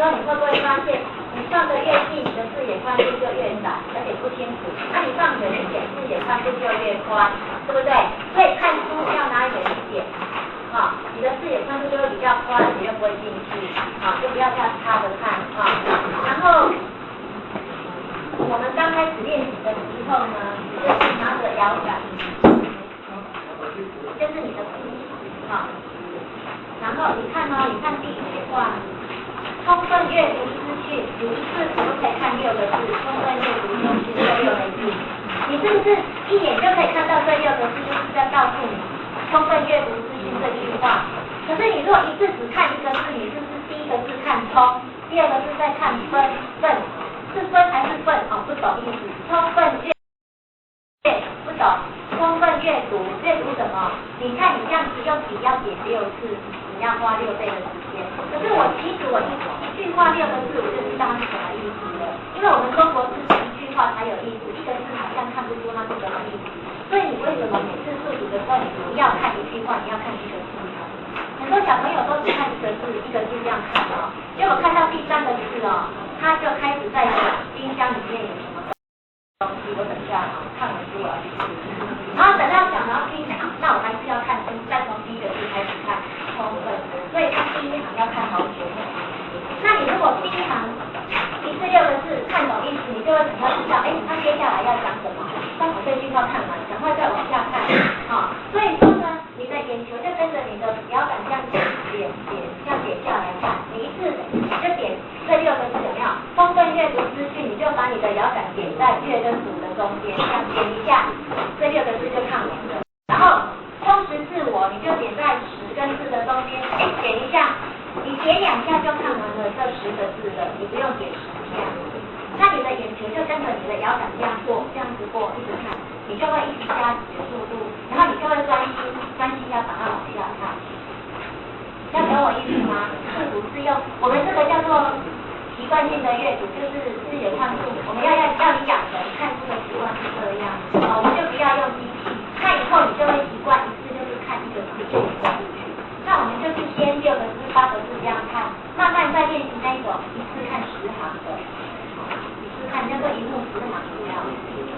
时候，你会不会发现，你放得越近，你的视野宽度就越窄，而且不清楚。那你放远一点，视野宽度就越宽，对不对？所以看书要拿远一点，好，你的视野宽度就会比较宽，你就不会进去，好，就不要这样插着看，好。然后我们刚开始练习的时候呢，就是拿着摇杆，就是你的呼吸，好。然后你看哦，你看第一句话，充分阅读资讯，你一次可不可以看6个字？充分阅读资讯这6个字，你是不是一眼就可以看到这6个字？就是在告诉你充分阅读资讯这句话。可是你如果一次只看一个字，你是不是第一个字看充，第二个字在看分，是分还是分？哦，不懂意思。充分阅不懂，充分阅读，阅读什么？你看你这样子用笔要点6次。你要花6倍的时间，可是其实我一句话6个字我就知道它是什么意思了，因为我们中国字是一句话才有意思，一个字好像看不出它是什么意思，所以你为什么每次数组的时候你不要看一句话，你要看一个字呢？很多小朋友都只看一个字这样看哦，结果看到第3个字哦，他就开始在想冰箱里面有什么东西，我等一下看完书我要去吃，然后等到想到冰箱，那我还是要看书，再从第1个字开始看。所以他第1行要看好久。那你如果第1行一次6个字看懂意思，你就会很快知道，他接下来要讲什么。当我这句话看完，赶快再往下看。好，所以说呢，你的眼球就跟着你的摇杆这样点，这样点下来看。你一次就点这6个字有没有？充分阅读资讯，你就把你的摇杆点在月跟读的中间，这样点一下，这6个字就看完了。然后充实自我，你就点在10跟4的中间，点一下，你点2下就看完了这10个字了，你不用点10下。那你的眼球就跟着你的摇杆这样子过，一直看，你就会一直加你的速度，然后你就会专心要把它往下看。要懂我意思吗？是不是用我们这个叫做习惯性的阅读，就是视野宽度，我们要你养成看书的习惯是这样，我们就不要用机器，看以后你就会习惯一次就是看1个字就过去。那我们就是先6个字、8个字这样看，慢慢再练习那种一次看10行的，一次看叫做一目10行这样。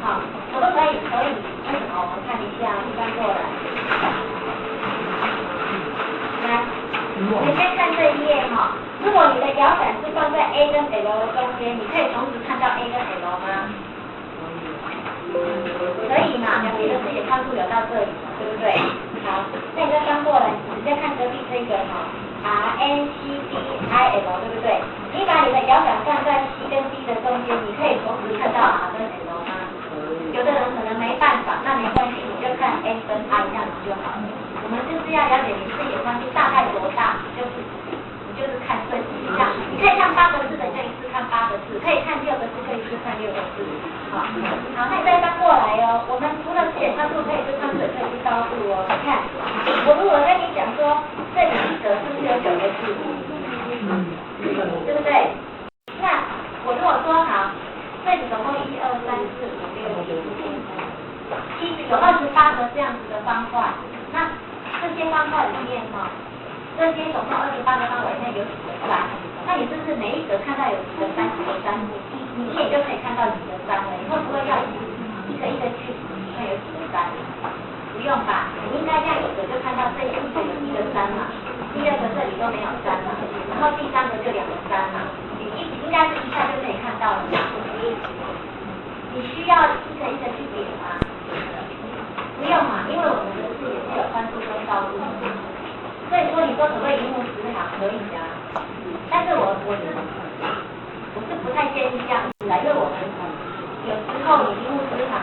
好，可不可以？可以。为什么？我们看一下，翻过来。来，我们先看这一页哈。如果你的摇杆是放在 A 跟 L 的中间，你可以同时看到 A 跟 L 吗？可以嘛？两边的视野宽度有到这里嘛，对不对？好，那你再翻过来，你再看隔壁这个哈 ，R N C D I L， 对不对？你把你的摇杆放在 C 跟 D 的中间，你可以同时看到 R 跟 L 吗？有的人可能没办法，那没关系，你就看 N 跟 I 这样子就好了。我们就是要了解你视野宽度大概多大，你就是看这几项，你可以看8个字的就一次看8个字，可以看6个字就一次看6个字。好，那你再翻过来哦。我们除了视野宽度，可以是宽水，可以是高度哦。你看，我如果跟你讲说，这里一格是不是有9个字？对不对？那我如果说好，这里总共1、2、3、4、5、6、7，其实有28个这样子的方块。那这些方块里面哈，这些总共28个方块里面有几个3？那你是不是每一格看到有几个3、几个3？你一眼就可以看到几个3了。你会不会要一个一个去看有几个3？不用吧，你应该这样一个就看到这一个有1个3嘛，第2个这里都没有3嘛，然后第3个就2个3嘛，你应该是一下就可以看到了。你需要一个一个去点吗？不用嘛，因为我们的视野是有宽度跟高度，所以说你说可不可以1目10行？可以啊，但是我是不太建议这样子的，因为我们有时候你1目10行，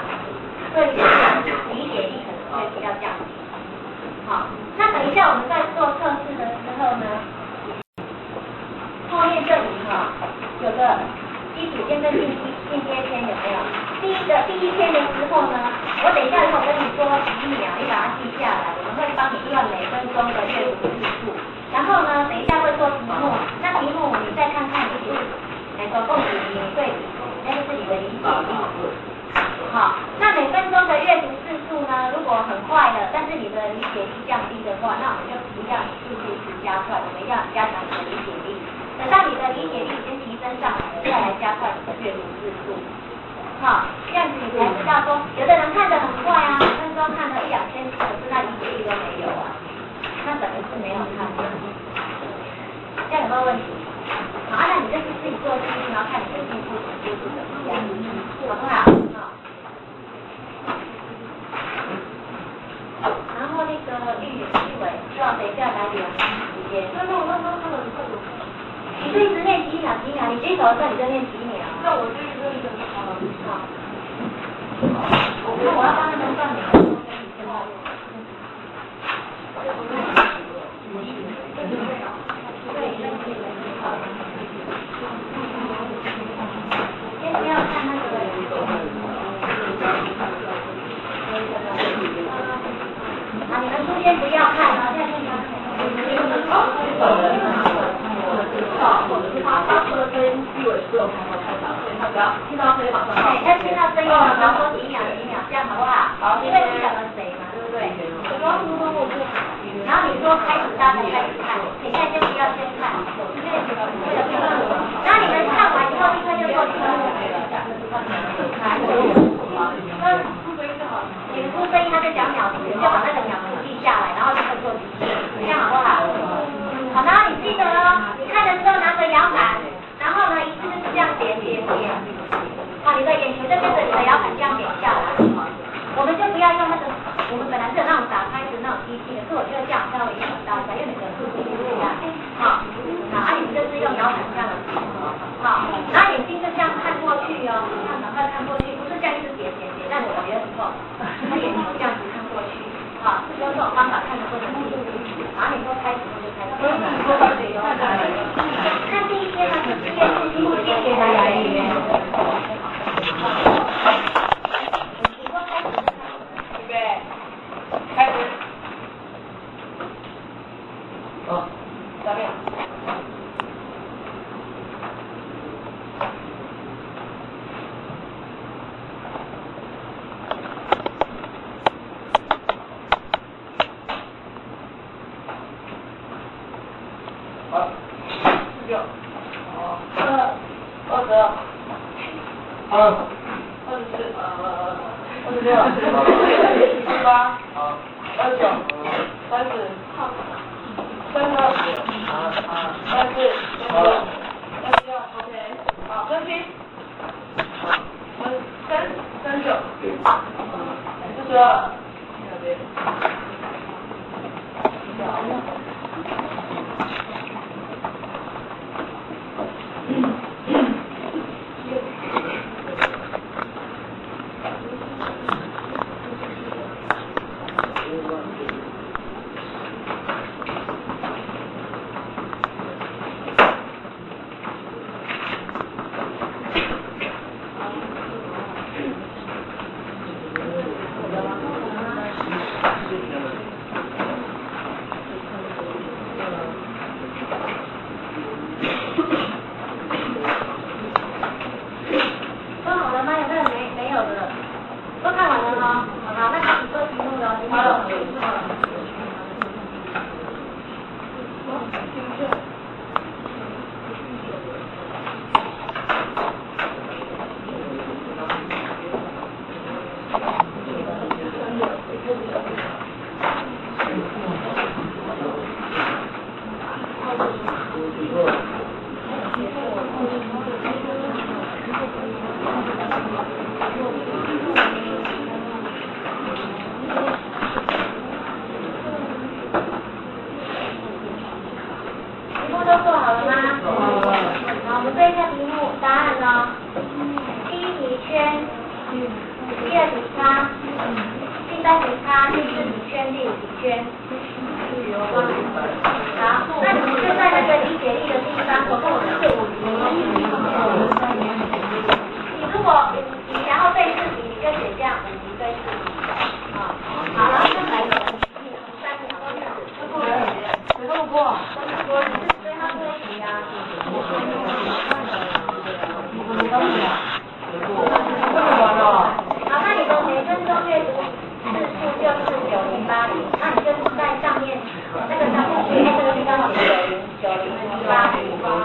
对理解力可能会比较降低。好，那等一下我们在做测试的时候呢，后面这里有个基础篇跟进阶篇有没有？第一篇的时候呢，我等一下如果跟你说几秒，你把它记下来，我们会帮你算每分钟的阅读次数。然后呢，等一下会做题目，那题目你再看看你是总共几名对比，那就是你的理解力。好，那每分钟的阅读次数呢，如果很快了，但是你的理解力降低的话，那我们就不要你速度一直加快，我们要加强你的理解力。等到你的理解力已经提升上来了，再来加快你的阅读字数。好，这样子你才知道说，有的人看得很快啊，5分钟看了1、2千字，可是他理解力都没有啊，那等于是没有看的。这样有没有问题？好，那你就是自己做记忆，然后看你的进步程度是怎么样，好不好？好。然后那个玉伟，希望等一下来留时间。那你就一直练几秒，你举手的时候你就练几秒。那我就一个一个好了。好。那我要帮他们算每个都可以知道。先不要看那个。啊，你们书先不要看了，现在先看。他说的声音地位是有朋友太大，所以他只要听到声音马上到。他听到声音马上说几秒，这样好不好？好，因为你讲了谁嘛，对不对？然后你说开始大家开始看，你现在先不要先看，然后你们看完以后立刻就做题目。你们出声音，他就讲秒数，就把那个秒数记下来，然后立刻做题目，这样好不好？好，然后你记得哦，你看的时候拿着摇杆，然后呢一次就是这样点。好，你的眼球就跟着你的摇杆这样点下来。我们就不要用那个，我们本来是有那种打开的那种机器，可是我觉得这样稍微影响到一下，因为你的速度不一样。好，你们就是用摇杆这样的。好，然后眼睛就这样看过去哦，这样赶快看过去，不是这样一直点，但我觉得不错。他眼球这样子看过去，好，用这种方法看的过程中，然后你说开始就开始。看第一篇呢，是第一篇学来里面。预备，开始。3秒。好，49，好，22，好，24，26，28，好，29，30，好，32，34，36，OK，好，分析，39，42，那你就在上面，那个上面去，这个地方有90、90、80。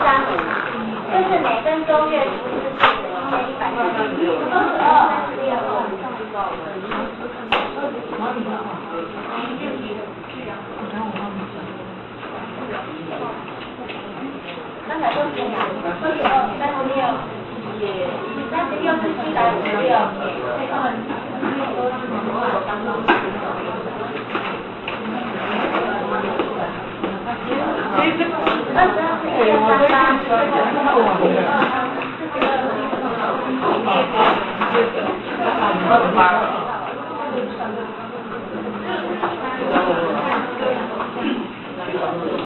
135嘛，就是每分钟阅读资讯1136。刚才多少呀？36是756。22